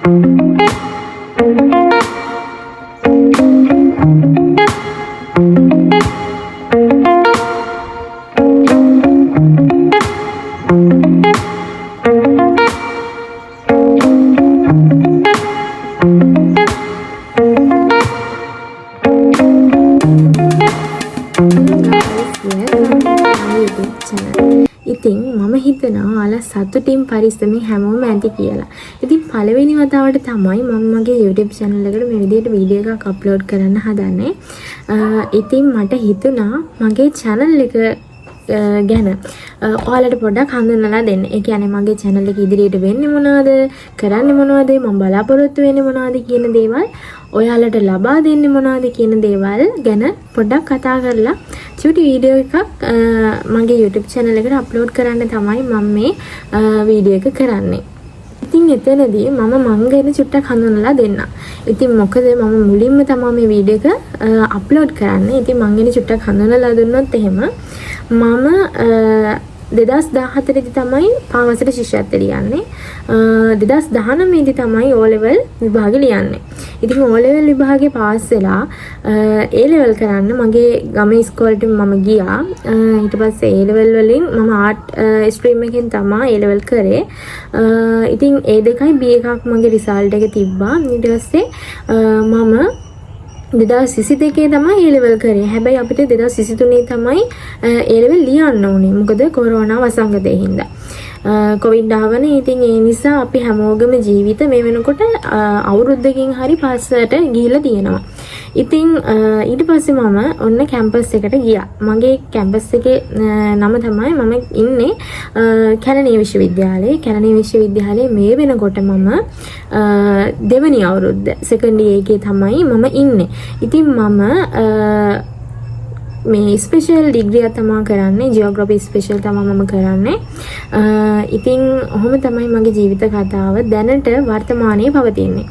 ඉතින් මම හිතනවා ඔයාලා සතුටින් පරිස්සමින් හැමෝම ඇති කියලා. ඉතින් පළවෙනි වතාවට තමයි මම මගේ YouTube channel එකට මේ විදිහට වීඩියෝ එකක් අප්ලෝඩ් කරන්න හදන්නේ. ඉතින් මට හිතුණා මගේ channel එක ගැන ඔයාලට පොඩ්ඩක් හඳුන්වලා දෙන්න. ඒ කියන්නේ මගේ channel එක ඉදිරියට වෙන්නේ මොනවද, කරන්නේ මොනවද, මම බලාපොරොත්තු වෙන්නේ මොනවද කියන දේවල්, ඔයාලට ලබා දෙන්නේ මොනවද කියන දේවල් ගැන පොඩ්ඩක් කතා කරලා චුටි වීඩියෝ එකක් මගේ YouTube channel එකට අප්ලෝඩ් කරන්න තමයි මම මේ වීඩියෝ එක කරන්නේ. ඉතින් එතනදී මම මං ගැන චුට්ටක් හඳුන්වලා දෙන්න. ඉතින් මොකද මම මුලින්ම තමයි මේ වීඩියෝ එක අප්ලෝඩ් කරන්නේ. ඉතින් මං ගැන චුට්ටක් හඳුන්වලා දුන්නොත් එහෙම මම 2014 දී තමයි පාවසට ශිෂ්‍යත්වය ලියන්නේ. 2019 දී තමයි O level විභාගෙ ලියන්නේ. ඉතින් O level විභාගේ පාස් වෙලා A level කරන්න මගේ ගමේ ඉස්කෝලේට මම ගියා. ඊට පස්සේ A level වලින් මම ආර්ට් ස්ට්‍රීම් එකෙන් තමයි A level කරේ. ඉතින් A දෙකයි B එකක් මගේ රිසල්ට් එක තිබ්බා. ඊට පස්සේ මම 2022 තමයි A level කරේ. හැබැයි අපිට 2023 තමයි A level ලියන්න ඕනේ. මොකද කොරෝනා වසංගතේ හින්දා. කොවිඩ් ආවනේ. ඉතින් ඒ නිසා අපි හැමෝගම ජීවිත මේ වෙනකොට අවුරුද්දකින් හරි පස්සට ගිහිල්ලා තියෙනවා. ඉතින් ඊට පස්සේ මම ඔන්න කැම්පස් එකට ගියා. මගේ කැම්පස් එකේ නම තමයි මම ඉන්නේ කැලණිය විශ්වවිද්‍යාලයේ. කැලණිය විශ්වවිද්‍යාලයේ මේ වෙනකොට මම දෙවෙනි අවුරුද්ද සෙකන්ඩ් ඉයර් එකේ තමයි මම ඉන්නේ. ඉතින් මම මේ ස්පෙෂල් ඩිග්‍රිය තමයි කරන්නේ. ජියෝග්‍රැෆි ස්පෙෂල් තමයි මම කරන්නේ. ඉතින් ඔහොම තමයි මගේ ජීවිත කතාව දැනට වර්තමානයේ පවතින්නේ.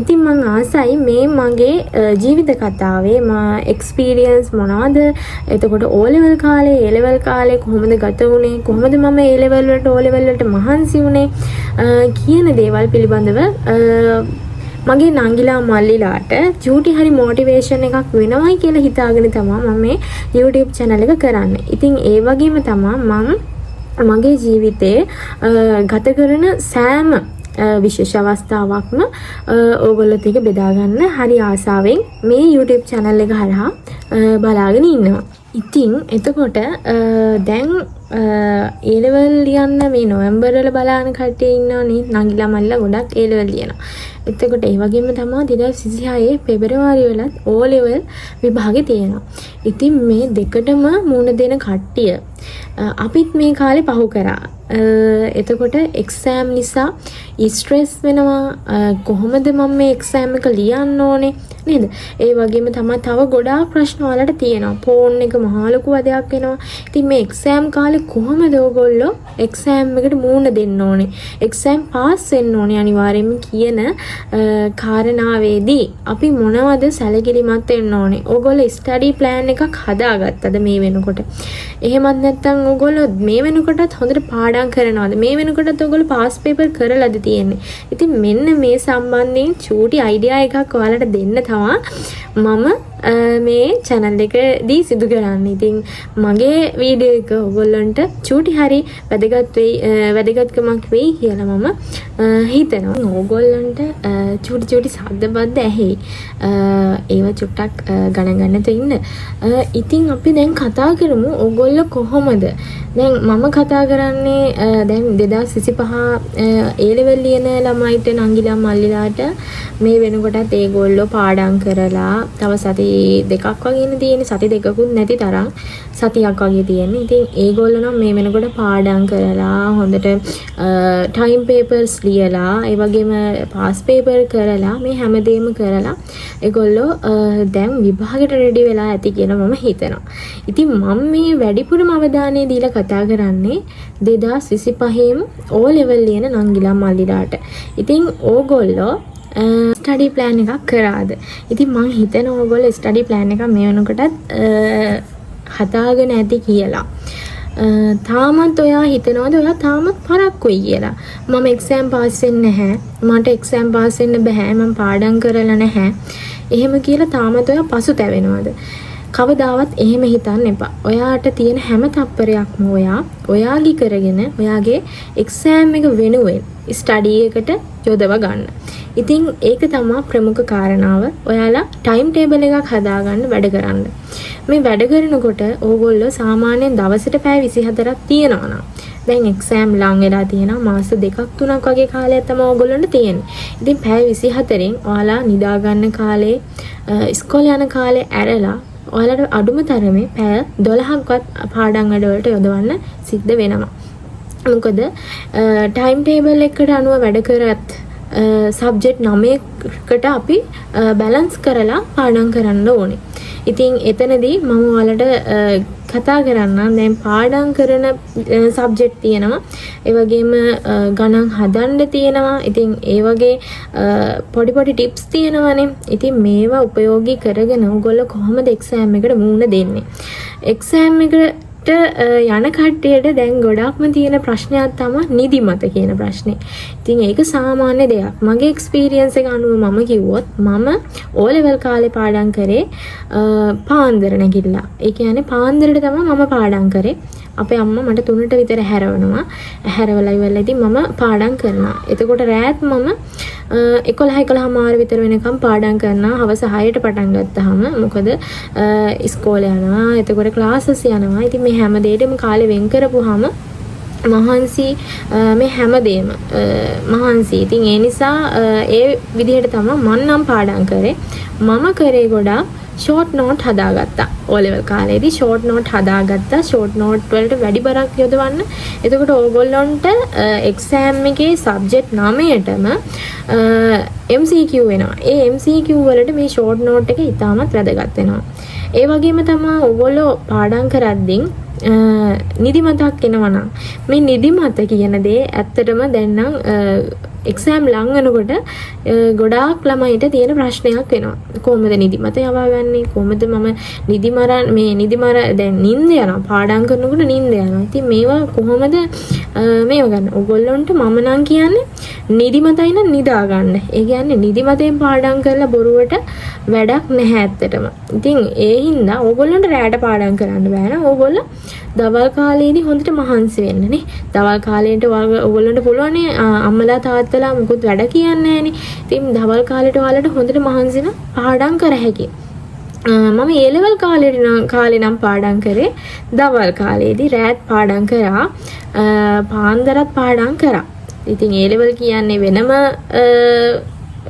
ඉතින් මම ආසයි මේ මගේ ජීවිත කතාවේ එක්ස්පීරියන්ස් මොනවද? එතකොට O level කාලේ, A level කාලේ කොහොමද ගත වුනේ? කොහොමද මම A level වලට O level වලට මහන්සි වුනේ? කියන දේවල් පිළිබඳව මගේ නංගිලා මල්ලිලාට චූටි හරි මොටිවේෂන් එකක් වෙනවයි කියලා හිතාගෙන තමයි මම මේ YouTube channel එක කරන්නේ. ඉතින් ඒ වගේම තමයි මම මගේ ජීවිතේ ගත කරන සෑම විශේෂ අවස්ථාවක්ම ඕගොල්ලොත් එක්ක බෙදා ගන්න හරි ආසාවෙන් මේ YouTube channel එක හරහා බලාගෙන ඉන්නවා. ඉතින් එතකොට දැන් A level ලියන්න මේ නොවැම්බර් වල බලාන කට්ටිය ඉන්නවනේ. නංගිලා මල්ලිලා ගොඩක් A level ලියනවා. එතකොට ඒ වගේම තමයි 2026 පෙබරවාරි වලත් O level විභාගේ තියෙනවා. ඉතින් මේ දෙකටම මුණ දෙන කට්ටිය අපිත් මේ කාලේ පහු කරා. එතකොට එක්සෑම් නිසා ස්ට්‍රෙස් වෙනවා. කොහොමද මම මේ එක්සෑම් එක ලියන්න ඕනේ නේද? ඒ වගේම තමයි තව ගොඩාක් ප්‍රශ්න වලට තියෙනවා. ෆෝන් එක මහා ලොකු වදයක් වෙනවා. ඉතින් මේ එක්සෑම් කාලේ කොහොමද ඔයගොල්ලෝ එක්සෑම් එකට මුහුණ දෙන්න ඕනේ? එක්සෑම් පාස් වෙන්න ඕනේ අනිවාර්යයෙන්ම කියන කාරණාවේදී අපි මොනවද සැලකිලිමත් වෙන්න ඕනේ? ඔයගොල්ලෝ ස්ටඩි ප්ලෑන් එකක් හදාගත්තද මේ වෙනකොට? එහෙමත් නැත්නම් ඔයගොල්ලෝ මේ වෙනකොටත් හොඳට පාඩම් කරනවද? මේ වෙනකොටත් ඔයගොල්ලෝ පාස් පේපර් කරලාද තියෙන්නේ? ඉතින් මෙන්න මේ සම්බන්ධයෙන් චූටි අයිඩියා එකක් ඔයාලට දෙන්න තමයි මම මේ channel එකදී සිදු කරන්නේ. ඉතින් මගේ වීඩියෝ එක ඔයගොල්ලන්ට චූටි හරි වැදගත්කමක් වෙයි කියලා මම හිතනවා. ඕගොල්ලන්ට චූටි සද්ද බද්ද ඇහෙයි. ඒව චුට්ටක් ගණන් ගන්න තෙන්න. ඉතින් අපි දැන් කතා කරමු ඕගොල්ලෝ කොහොමද? දැන් මම කතා කරන්නේ දැන් 2025 A level ලියන ළමයිට නංගිලා මල්ලිලාට මේ වෙනකොටත් ඒගොල්ලෝ පාඩම් කරලා තව සති දෙකක් වගේ තියෙන්නේ. සති දෙකකුත් නැති තරම් සතියක් වගේ තියෙන්නේ. ඉතින් ඒගොල්ලෝ නම් මේ වෙනකොට පාඩම් කරලා හොඳට ටයිම් පේපර්ස් ලියලා ඒ වගේම පාස් පේපර් කරලා මේ හැමදේම කරලා ඒගොල්ලෝ දැන් විභාගයට රෙඩි වෙලා ඇති කියලා මම හිතනවා. ඉතින් මම මේ වැඩිපුරම අවධානය දීලා කතා කරන්නේ 2025න් O level ලියන නංගිලා මල්ලිලාට. ඉතින් ඕගොල්ලෝ ස්ටඩි ප්ලෑන් එකක් කරාද? ඉතින් මම හිතනවා ඕගොල්ලෝ ස්ටඩි ප්ලෑන් එකක් මේ වෙනකොටත් හදාගෙන ඇති කියලා. තාමත් ඔයා හිතනවාද ඔයා තාමත් පරක්කුයි කියලා. මම එක්සෑම් පාස් වෙන්නේ නැහැ. මට එක්සෑම් පාස් වෙන්න බෑ. මම පාඩම් කරලා නැහැ. එහෙම කියලා තාමත් ඔයා පසුතැවෙනවද? කවදාවත් එහෙම හිතන්න එපා. ඔයාට තියෙන හැම තප්පරයක්ම ඔයාගේ කරගෙන ඔයාගේ එක්සෑම් එක වෙනුවෙන් ස්ටඩි එකට යොදව ගන්න. ඉතින් ඒක තමයි ප්‍රමුඛ කාරණාව. ඔයාලා ටයිම් ටේබල් එකක් හදාගන්න වැඩ කරන්න. මේ වැඩ කරනකොට ඕගොල්ලෝ සාමාන්‍යයෙන් දවසට පැය 24ක් තියනවා නම් දැන් එක්සෑම් ලඟ වෙලා තියෙනවා මාස 2-3ක් වගේ කාලයක් තමයි ඕගොල්ලන්ට තියෙන්නේ. ඉතින් පැය 24න් ඔයාලා නිදා ගන්න කාලේ ඉස්කෝලේ යන කාලේ ඇරලා ඔයාලට අඩුම තරමේ පැය 12ක්වත් පාඩම් වැඩවලට යොදවන්න සිද්ධ වෙනවා. මොකද ටයිම් ටේබල් එකට අනුව වැඩ කරත් සබ්ජෙක්ට් 9කට අපි බැලන්ස් කරලා පාඩම් කරන්න ඕනේ. ඉතින් එතනදී මම ඔයාලට කතා කරන්නම් දැන් පාඩම් කරන සබ්ජෙක්ට් තියෙනවා. ඒ වගේම ගණන් හදන්න තියෙනවා. ඉතින් ඒ වගේ පොඩි ටිප්ස් තියෙනවානේ. ඉතින් මේවා ප්‍රයෝගී කරගෙන ඔයගොල්ලෝ කොහොමද එක්සෑම් එකට මුහුණ දෙන්නේ? එක්සෑම් එකට යන කට්ටියට දැන් ගොඩක්ම තියෙන ප්‍රශ්නයක් තමයි නිදිමත කියන ප්‍රශ්නේ. ඉතින් ඒක සාමාන්‍ය දෙයක්. මගේ එක්ස්පීරියන්ස් එක අනුව මම කිව්වොත් මම O level කාලේ පාඩම් කරේ පාන්දර නැගිටලා. ඒ කියන්නේ පාන්දරට තමයි මම පාඩම් කරේ. අපේ අම්මා මට 3ට විතර හැරවනවා. හැරවලා ඉවරලා මම පාඩම් කරනවා. එතකොට රෑත් මම 11:00 විතර වෙනකම් පාඩම් කරනවා. හවස 6ට පටන් ගත්තාම මොකද ඉස්කෝලේ යනවා. එතකොට ක්ලාසස් යනවා. ඉතින් මේ හැම දෙයකම කාලේ වෙන් කරපුවාම මහන්සි මේ හැමදේම මහන්සි. ඉතින් ඒ නිසා ඒ විදිහට තමයි මම නම් පාඩම් කරේ. මම කරේ ගොඩාක් ෂෝට් නෝට් හදාගත්තා. O level කාලේදී ෂෝට් නෝට් හදාගත්තා. ෂෝට් නෝට් වලට වැඩි බරක් යොදවන්න. එතකොට ඕගොල්ලන්ට එක්සෑම් එකේ සබ්ජෙක්ට් 9ටම MCQ වෙනවා. ඒ MCQ වලට මේ ෂෝට් නෝට් එක ඉතාමත් වැදගත් වෙනවා. ඒ වගේම තමයි ඕගොල්ලෝ පාඩම් කරද්දී නිදිමතක් එනවනම් මේ නිදිමත කියන දේ ඇත්තටම දැන් නම් එක්සෑම් ලඟ වෙනකොට ගොඩාක් ළමයිට තියෙන ප්‍රශ්නයක් වෙනවා. කොහොමද නිදිමත යවාගන්නේ? කොහොමද මම නිදිමර දැන් නිින්ද යනවා. පාඩම් කරනකොට නිින්ද යනවා. ඉතින් මේවා කොහොමද මේව ගන්න? ඔයගොල්ලන්ට මම නම් කියන්නේ නිදිමතයි නම් නිදා ගන්න. ඒ කියන්නේ නිදිමතෙන් පාඩම් කරලා බොරුවට වැඩක් නැහැ ඇත්තටම. ඉතින් ඒ හින්දා ඕගොල්ලන්ට රැට පාඩම් කරන්න බෑ නේද? ඕගොල්ලෝ දවල් කාලේදී හොඳට මහන්සි වෙන්න නේ. දවල් කාලේට ඕගොල්ලන්ට පුළුවන් අම්මලා තාත්තලා මුකුත් වැඩ කියන්නේ නැහනේ. ඉතින් දවල් කාලේට ඔයාලට හොඳට මහන්සින පාඩම් කර හැකියි. මම ඒ ලෙවල් කාලේ නම් පාඩම් කරේ දවල් කාලේදී රැත් පාඩම් කරා පාන්දරත් පාඩම් කරා. ඉතින් ඒ ලෙවල් කියන්නේ වෙනම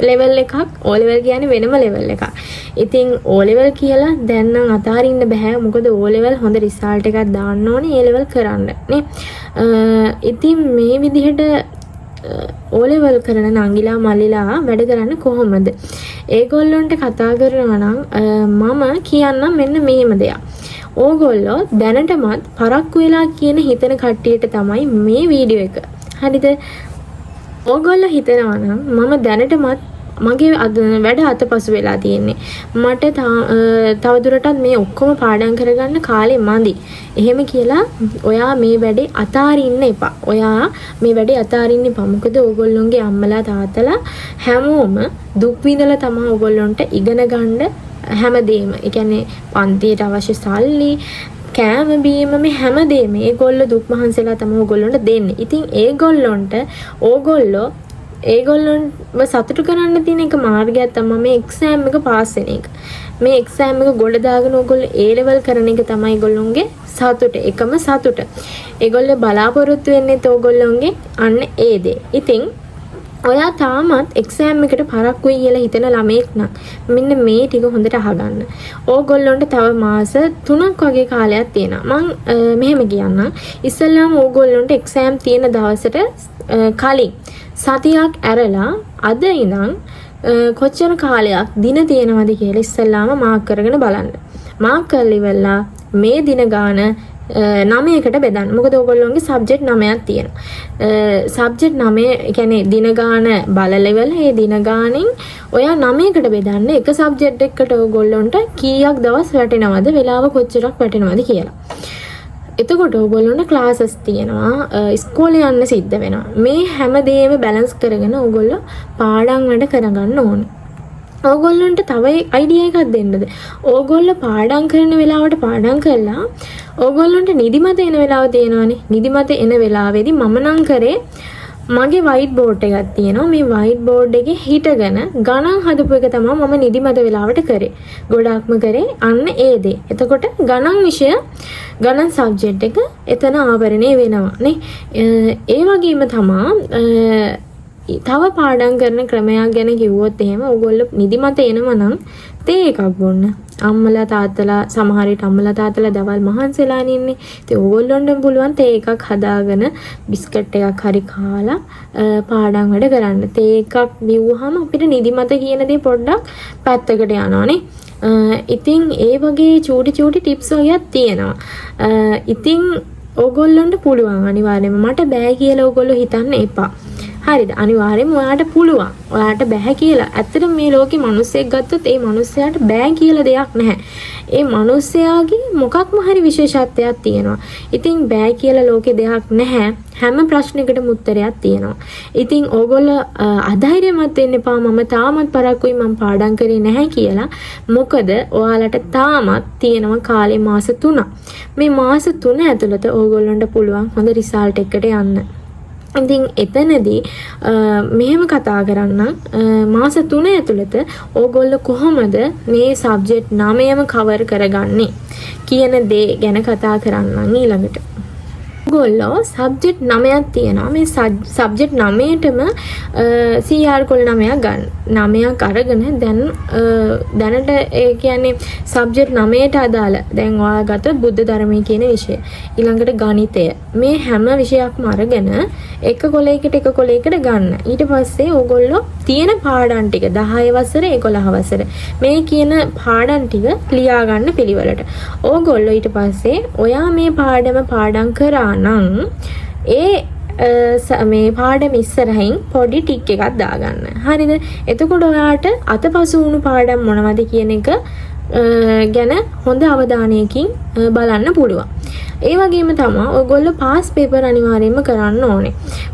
ලෙවල් එකක් O level කියන්නේ වෙනම ලෙවල් එකක්. ඉතින් O level කියලා දැන් නම් අතාරින්න බෑ. මොකද O level හොඳ රිසල්ට් එකක් දාන්න ඕනේ A level කරන්න නේ. ඉතින් මේ විදිහට O level කරන නංගිලා මල්ලිලා වැඩ කරන්න කොහොමද? ඒගොල්ලන්ට කතා කරනවා නම් මම කියන්නම් මෙන්න මෙහෙම දෙයක්. ඕගොල්ලෝ දැනටමත් පරක්කු වෙලා කියන හිතන කට්ටියට තමයි මේ වීඩියෝ එක. හරිද? ඕගොල්ලෝ හිතනවා නම් මම දැනටමත් මගේ වැඩ අතපසු වෙලා තියෙන්නේ. මට තවදුරටත් මේ ඔක්කොම පාඩම් කරගන්න කාලෙ මදි. එහෙම කියලා ඔයා මේ වැඩේ අතාරින්න එපා. ඔයා මේ වැඩේ අතාරින්න එපා. මොකද ඕගොල්ලොන්ගේ අම්මලා තාත්තලා හැමෝම දුක් විඳලා තමයි ඕගොල්ලොන්ට ඉගෙන ගන්න හැමදේම. ඒ කියන්නේ පන්තියට අවශ්‍ය සල්ලි කෑම බීම මේ හැමදේම ඒගොල්ලෝ දුක් මහන්සිලා තමයි ඕගොල්ලන්ට දෙන්නේ. ඉතින් ඒගොල්ලොන්ව සතුටු කරන්න තියෙන එක මාර්ගයක් තමයි මේ එක්සෑම් එක පාස් වෙන එක. මේ එක්සෑම් එක ගොඩ දාගෙන ඕගොල්ලෝ A level කරන එක තමයි ඒගොල්ලොන්ගේ සතුට. එකම සතුට. ඒගොල්ලෝ බලාපොරොත්තු වෙන්නේ ඕගොල්ලොන්ගේ අන්න ඒ දේ. ඉතින් ඔයා තාමත් එක්සෑම් එකට පරක්කුයි කියලා හිතන ළමෙක් නම් මෙන්න මේ ටික හොඳට අහගන්න. ඕගොල්ලොන්ට තව මාස 3ක් වගේ කාලයක් තියෙනවා. මම මෙහෙම කියන්නම්. ඉස්සෙල්ලාම ඕගොල්ලොන්ට එක්සෑම් තියෙන දවසට කලින් සතියක් ඇරලා අද ඉඳන් කොච්චර කාලයක් දින තියෙනවද කියලා ඉස්සෙල්ලාම මාක් කරගෙන බලන්න. මාක් කරලා ඉවරලා මේ දින ගාන 9කට බෙදන්න. මොකද ඕගොල්ලෝගේ සබ්ජෙක්ට් 9ක් තියෙනවා. සබ්ජෙක්ට් 9 කියන්නේ දින ගාන බලලෙවල ඒ දින ගානෙන් ඔයා 9කට බෙදන්න. එක සබ්ජෙක්ට් එකකට ඕගොල්ලොන්ට කීයක් දවස් වැටෙනවද? වෙලාව කොච්චරක් වැටෙනවද කියලා. එතකොට ඕගොල්ලොන්ට ක්ලාසස් තියෙනවා, ඉස්කෝලේ යන්න සිද්ධ වෙනවා. මේ හැමදේම බැලන්ස් කරගෙන ඕගොල්ලෝ පාඩම් වැඩ කරගන්න ඕනේ. ඕගොල්ලොන්ට තව අයිඩියා එකක් දෙන්නද? ඕගොල්ලෝ පාඩම් කරන වෙලාවට පාඩම් කළා ඕගොල්ලොන්ට නිදිමත එන වෙලාව තියෙනවානේ. නිදිමත එන වෙලාවේදී මම නම් කරේ මගේ වයිට් බෝඩ් එකක් තියෙනවා. මේ වයිට් බෝඩ් එකේ හිටගෙන ගණන් හදපු එක තමයි මම නිදිමත වෙලාවට කරේ. ගොඩාක්ම කරේ අන්න ඒ දේ. එතකොට ගණන් විෂය ගණන් සබ්ජෙක්ට් එක එතන ආවරණය වෙනවා නේ. ඒ වගේම තමයි තව පාඩම් කරන ක්‍රමයක් ගැන කිව්වොත් එහෙම ඕගොල්ලෝ නිදිමත එනවා නම් තේ එකක් බොන්න. අම්මලා තාත්තලා සමහර විට අම්මලා තාත්තලා දවල් මහන්සිලා ඉන්නේ. ඉතින් ඕගොල්ලොන්ට පුළුවන් තේ එකක් හදාගෙන බිස්කට් එකක් හරි කාලා පාඩම් වැඩ කරන්න. තේ එකක් බිව්වහම අපිට නිදිමත කියන දේ පොඩ්ඩක් පැත්තකට යනවානේ. ඉතින් ඒ වගේ චූටි ටිප්ස් වගේක් තියෙනවා. ඉතින් ඕගොල්ලොන්ට පුළුවන් අනිවාර්යයෙන්ම මට බෑ කියලා ඕගොල්ලෝ හිතන්න එපා. හරිද? අනිවාර්යයෙන්ම ඔයාට පුළුවන්. ඔයාට බෑ කියලා. ඇත්තටම මේ ලෝකේ මිනිස්සෙක් ගත්තොත් ඒ මිනිස්සයාට බෑ කියලා දෙයක් නැහැ. ඒ මිනිස්සයාගේ මොකක්ම හරි විශේෂත්වයක් තියෙනවා. ඉතින් බෑ කියලා ලෝකේ දෙයක් නැහැ. හැම ප්‍රශ්නයකටම උත්තරයක් තියෙනවා. ඉතින් ඕගොල්ලෝ අධෛර්යමත් වෙන්න එපා. මම තාමත් පරක්කුයි මම පාඩම් කරේ නැහැ කියලා. මොකද ඔයාලට තාමත් තියෙනවා කාලේ මාස 3ක්. මේ මාස 3 ඇතුළත ඕගොල්ලන්ට පුළුවන් හොඳ රිසල්ට් එකකට යන්න. ඉතින් එතනදී මෙහෙම කතා කරන්නම් මාස 3 ඇතුළත ඕගොල්ලෝ කොහොමද මේ සබ්ජෙක්ට් 9ම කවර් කරගන්නේ කියන දේ ගැන කතා කරන්නම් ඊළඟට. ඕගොල්ලෝ සබ්ජෙක්ට් 9ක් තියෙනවා. මේ සබ්ජෙක්ට් 9ටම CR කොළ 9ක් ගන්න. 9ක් අරගෙන දැනට ඒ කියන්නේ සබ්ජෙක්ට් 9ට අදාළ දැන් ඔයා ගත්තොත් බුද්ධ ධර්මයේ කියන විෂය. ඊළඟට ගණිතය. මේ හැම විෂයක්ම අරගෙන එක කොලයකට ගන්න. ඊට පස්සේ ඕගොල්ලෝ තියෙන පාඩම් ටික 10 වසර 11 වසර මේ කියන පාඩම් ටික ලියා ගන්න පිළිවෙලට. ඕගොල්ලෝ ඊට පස්සේ ඔයා මේ පාඩම් කරා නම් මේ පාඩම ඉස්සරහින් පොඩි ටික් එකක් දාගන්න. හරිද? එතකොට ඔයාට අතපසු වුණු පාඩම් මොනවද කියන එක ගැන හොඳ අවධානයකින් බලන්න පුළුවන්. ඒ වගේම තමයි ඔයගොල්ලෝ පාස් පේපර් අනිවාර්යයෙන්ම කරන්න ඕනේ.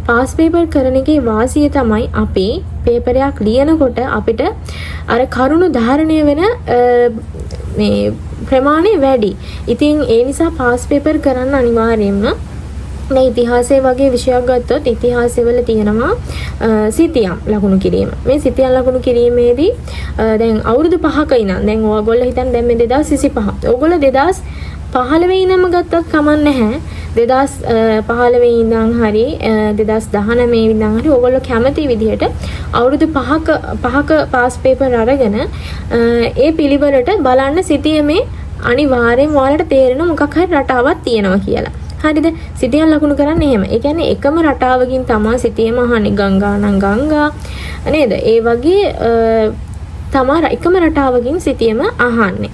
පාස් පේපර් කරන එකේ වාසිය තමයි අපි පේපරයක් ලියනකොට අපිට අර කරුණු ධාරණය වෙන මේ ප්‍රමාණය වැඩි. ඉතින් ඒ නිසා පාස් පේපර් කරන්න අනිවාර්යයෙන්ම මේ ඉතිහාසය වගේ විෂයක් ගත්තොත් ඉතිහාසවල තියෙනවා සිතියම් ලකුණු කිරීම. මේ සිතියම් ලකුණු කිරීමේදී දැන් අවුරුදු 5ක ඉඳන් දැන් ඔයගොල්ලෝ හිතන්න දැන් මේ 2025. ඔයගොල්ලෝ 2015 ඉඳන්ම ගත්තත් කමක් නැහැ. 2015 ඉඳන් හරි 2019 ඉඳන් හරි ඔයගොල්ලෝ කැමති විදිහට අවුරුදු 5ක පාස් පේපර් අරගෙන ඒ පිළිවෙලට බලන්න සිතියමේ අනිවාර්යෙන් ඔයාලට තේරෙන මොකක් හරි රටාවක් තියෙනවා කියලා. හරිද? සිතියම් ලකුණු කරන්නේ එහෙම. ඒ කියන්නේ එකම රටාවකින් තමයි සිතියම අහන්නේ. ගංගා නම් ගංගා නේද? ඒ වගේ තමයි එකම රටාවකින් සිතියම අහන්නේ.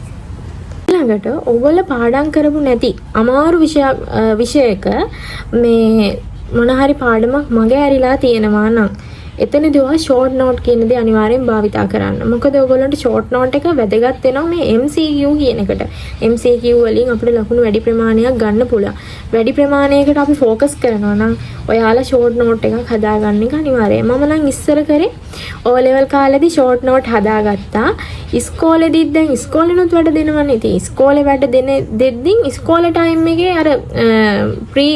ඊළඟට ඔයගොල්ලෝ පාඩම් කරපු නැති අමාරු විෂයක මේ මොන හරි පාඩමක් මගේ ඇරිලා තියෙනවා නම් එතනදී ඔයා ෂෝට් නෝට් කියන දේ අනිවාර්යෙන් භාවිතා කරන්න. මොකද ඔයගොල්ලන්ට ෂෝට් නෝට් එක වැදගත් වෙනවා මේ MCQ කියන එකට. MCQ වලින් අපිට ලකුණු වැඩි ප්‍රමාණයක් ගන්න පුළුවන්. වැඩි ප්‍රමාණයකට අපි ફોකස් කරනවා නම් ඔයාලා ෂෝට් නෝට් එකක් හදාගන්න එක අනිවාර්යයි. මම නම් ඉස්සර කරේ O level කාලේදී ෂෝට් නෝට් හදාගත්තා. ඉස්කෝලේදීත් දැන් ඉස්කෝලේනොත් වැඩ දෙනවනේ. ඉතින් ඉස්කෝලේ වැඩ දෙද්දී ඉස්කෝලේ ටයිම් එකේ අර ප්‍රී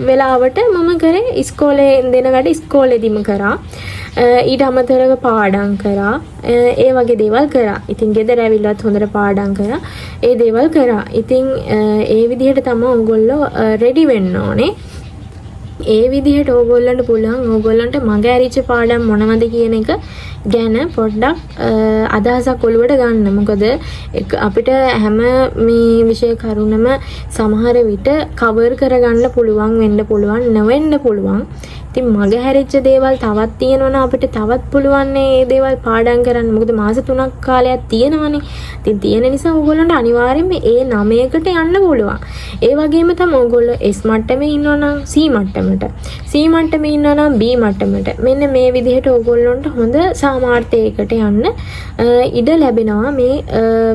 වෙලාවට මම කරේ ඉස්කෝලේ දෙන වැඩ ඉස්කෝලේදීම කරා. ඊට අමතරව පාඩම් කරා. ඒ වගේ දේවල් කරා. ඉතින් ගෙදර ඇවිල්ලත් හොඳට පාඩම් කරා. ඒ දේවල් කරා. ඉතින් ඒ විදිහට තමයි ඕගොල්ලෝ රෙඩි වෙන්න ඕනේ. ඒ විදිහට ඕගොල්ලන්ට පුළුවන් ඕගොල්ලන්ට මග ඇරිච්ච පාඩම් මොනවද කියන එක ගැන පොඩ්ඩක් අදහසක් ඔලුවට ගන්න. මොකද අපිට හැම මේ විෂය කරුණම සමහර විට කවර් කරගන්න පුළුවන් වෙන්න පුළුවන් නොවෙන්න පුළුවන්. ඉතින් මග හැරිච්ච දේවල් තවත් තියෙනවනේ අපිට තවත් පුළුවන් මේ දේවල් පාඩම් කරන්න. මොකද මාස 3ක් කාලයක් තියෙනවනේ. ඉතින් තියෙන නිසා ඕගොල්ලන්ට අනිවාර්යයෙන්ම ඒ 9කට යන්න පුළුවන්. ඒ වගේම තමයි ඕගොල්ලෝ S මට්ටමේ ඉන්නවනම් C මට්ටමට, C මට්ටමේ ඉන්නවනම් B මට්ටමට. මෙන්න මේ විදිහට ඕගොල්ලන්ට හොඳ සාමාර්ථයකට යන්න ඉඩ ලැබෙනවා මේ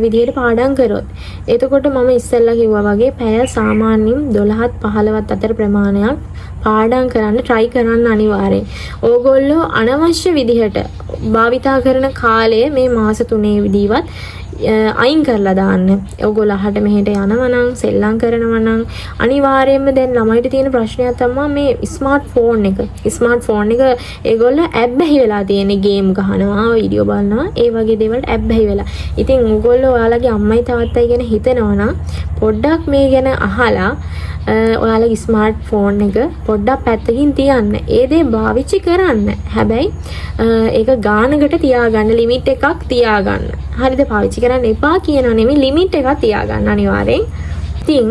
විදිහට පාඩම් කරොත්. එතකොට මම ඉස්සෙල්ලා කිව්වා වගේ පැය සාමාන්‍යයෙන් 12ත් 15ත් අතර ප්‍රමාණයක් පාඩම් කරන්න try කරන්න අනිවාර්යෙන්. ඕගොල්ලෝ අනවශ්‍ය විදිහට භාවිතා කරන කාලය මේ මාස 3 අයින් කරලා දාන්න. ඔයගොල්ලෝ අහට මෙහෙට යනවා නම් සෙල්ලම් කරනවා නම් අනිවාර්යයෙන්ම දැන් ළමයිට තියෙන ප්‍රශ්නයක් තමයි මේ ස්මාර්ට් ෆෝන් එක. ස්මාර්ට් ෆෝන් එක ඒගොල්ලෝ ඇබ්බැහි වෙලා තියෙන ගේම් ගහනවා, වීඩියෝ බලනවා, ඒ වගේ දේවල්ට ඇබ්බැහි වෙලා. ඉතින් ඔයගොල්ලෝ ඔයාලගේ අම්මයි තාත්තයි ගැන හිතනවා නම් පොඩ්ඩක් මේ ගැන අහලා ඔයාලගේ ස්මාර්ට් ෆෝන් එක පොඩ්ඩක් පැත්තකින් තියන්න. ඒ දේ පාවිච්චි කරන්න. හැබැයි ඒක ගානකට තියාගන්න, ලිමිට් එකක් තියාගන්න. හරිද? පාවිච්චි කරන්න එපා කියනවා නෙමෙයි, ලිමිට් එකක් තියාගන්න අනිවාර්යෙන්. ඉතින්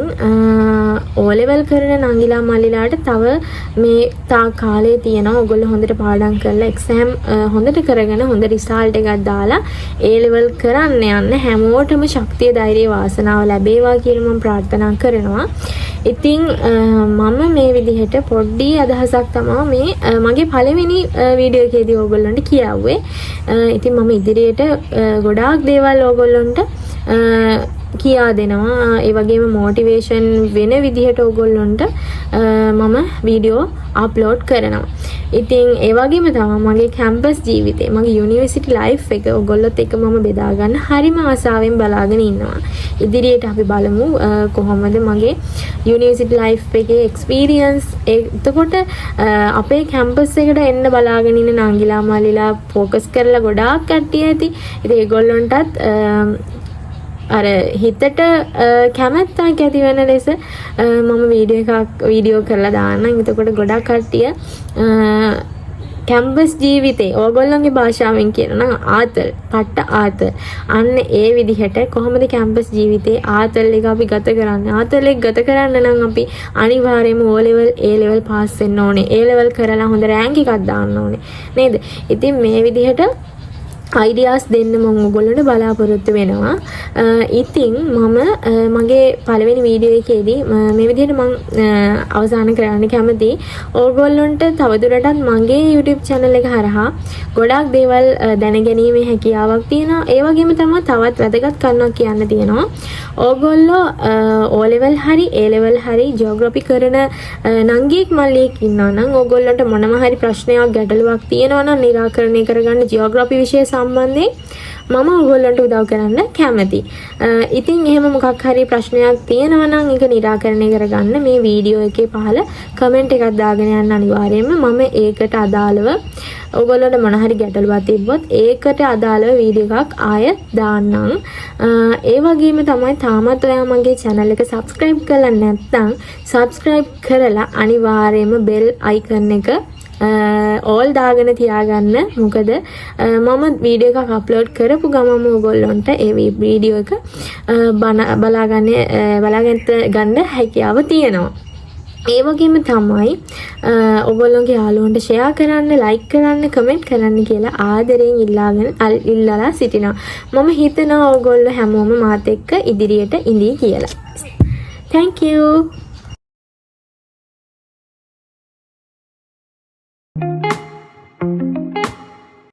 O level කරන නංගිලා මල්ලිලාට තව මේ තා කාලේ තියෙනවා. ඔයගොල්ලෝ හොඳට පාඩම් කරලා එක්සෑම් හොඳට කරගෙන හොඳ රිසල්ට් එකක් දාලා A level කරන්න යන්න හැමෝටම ශක්තිය, ධෛර්යය, වාසනාව ලැබේවා කියලා මම ප්‍රාර්ථනා කරනවා. ඉතින් මම මේ විදිහට පොඩ්ඩි අදහසක් තමයි මේ මගේ පළවෙනි වීඩියෝ එකේදී ඕගොල්ලන්ට කියාව්වේ. ඉතින් මම ඉදිරියට ගොඩාක් දේවල් ඕගොල්ලන්ට කියා දෙනවා. ඒ වගේම මොටිවේෂන් වෙන විදිහට ඕගොල්ලන්ට මම වීඩියෝ අප්ලෝඩ් කරනවා. ඉතින් ඒ වගේම තමයි මගේ කැම්පස් ජීවිතේ, මගේ යුනිවර්සිටි ලයිෆ් එක ඔයගොල්ලොත් එක්ක මම බෙදා ගන්න හරිම ආසාවෙන් බලාගෙන ඉන්නවා. ඉදිරියට අපි බලමු කොහොමද මගේ යුනිවර්සිටි ලයිෆ් එකේ එක්ස්පීරියන්ස්. එතකොට අපේ කැම්පස් එකට එන්න බලාගෙන ඉන්න නංගිලා මල්ලිලා ફોකස් කරලා ගොඩාක් කට්ටිය ඇති. ඉතින් ඒගොල්ලන්ටත් අර හිතට කැමැත්තක් ඇති වෙන ලෙස මම වීඩියෝ කරලා දාන්නම්. එතකොට ගොඩක් කට්ටිය කැම්පස් ජීවිතේ ඕගොල්ලන්ගේ භාෂාවෙන් කියනවා නම් ආතල්, පට්ට ආතල්. අන්න ඒ විදිහට කොහොමද කැම්පස් ජීවිතේ ආතල් එක අපි ගත කරන්නේ? ආතල් එක ගත කරන්න නම් අපි අනිවාර්යයෙන්ම O level, A level pass වෙන්න ඕනේ. A level කරලා හොඳ රෑන්ක් එකක් දාන්න ඕනේ. නේද? ඉතින් මේ විදිහට අයිඩියාස් දෙන්න මම ඔයගොල්ලන්ට බලාපොරොත්තු වෙනවා. ඉතින් මම මගේ පළවෙනි වීඩියෝ එකේදී මේ විදිහට මම අවසන් කරන්න කැමතියි. ඕගොල්ලන්ට තවදුරටත් මගේ YouTube channel එක හරහා ගොඩාක් දේවල් දැනගැනීමේ හැකියාවක් තියෙනවා. ඒ වගේම තමයි තවත් වැදගත් කරුණක් කියන්න තියෙනවා. ඕගොල්ලෝ O level හරි A level හරි ජියෝග්‍රැෆි කරන නංගියෙක් මල්ලියෙක් ඉන්නවා නම් ඕගොල්ලන්ට මොනම හරි ප්‍රශ්නයක් ගැටලුවක් තියෙනවා නම් निराකරණය කරගන්න ජියෝග්‍රැෆි විෂය සම්බන්ධයෙන් මම ඔයගොල්ලන්ට උදව් කරන්න කැමතියි. ඉතින් එහෙම මොකක් හරි ප්‍රශ්නයක් තියෙනවා නම් ඒක निराකරණය කරගන්න මේ වීඩියෝ එකේ පහළ කමෙන්ට් එකක් දාගෙන යන්න අනිවාර්යයෙන්ම. මම ඒකට අදාළව ඔයගොල්ලන්ට මොන හරි ගැටලුවක් තිබ්බොත් ඒකට අදාළව වීඩියෝ එකක් ආය දාන්නම්. ඒ වගේම තමයි තාමත් ඔයා මගේ channel එක subscribe කරලා නැත්නම් subscribe කරලා අනිවාර්යයෙන්ම bell icon එක all දාගෙන තියාගන්න. මොකද මම වීඩියෝ එකක් අප්ලෝඩ් කරපු ගමම ඔයගොල්ලන්ට ඒ වීඩියෝ එක බලාගන්න හැකියාව තියෙනවා. ඒ වගේම තමයි ඔයගොල්ලෝගේ යාළුවන්ට ෂෙයා කරන්න, ලයික් කරන්න, කමෙන්ට් කරන්න කියලා ආදරයෙන් ඉල්ලලා සිටිනවා. මම හිතනවා ඔයගොල්ලෝ හැමෝම මාත් එක්ක ඉදිරියට ඉඳී කියලා. Thank you.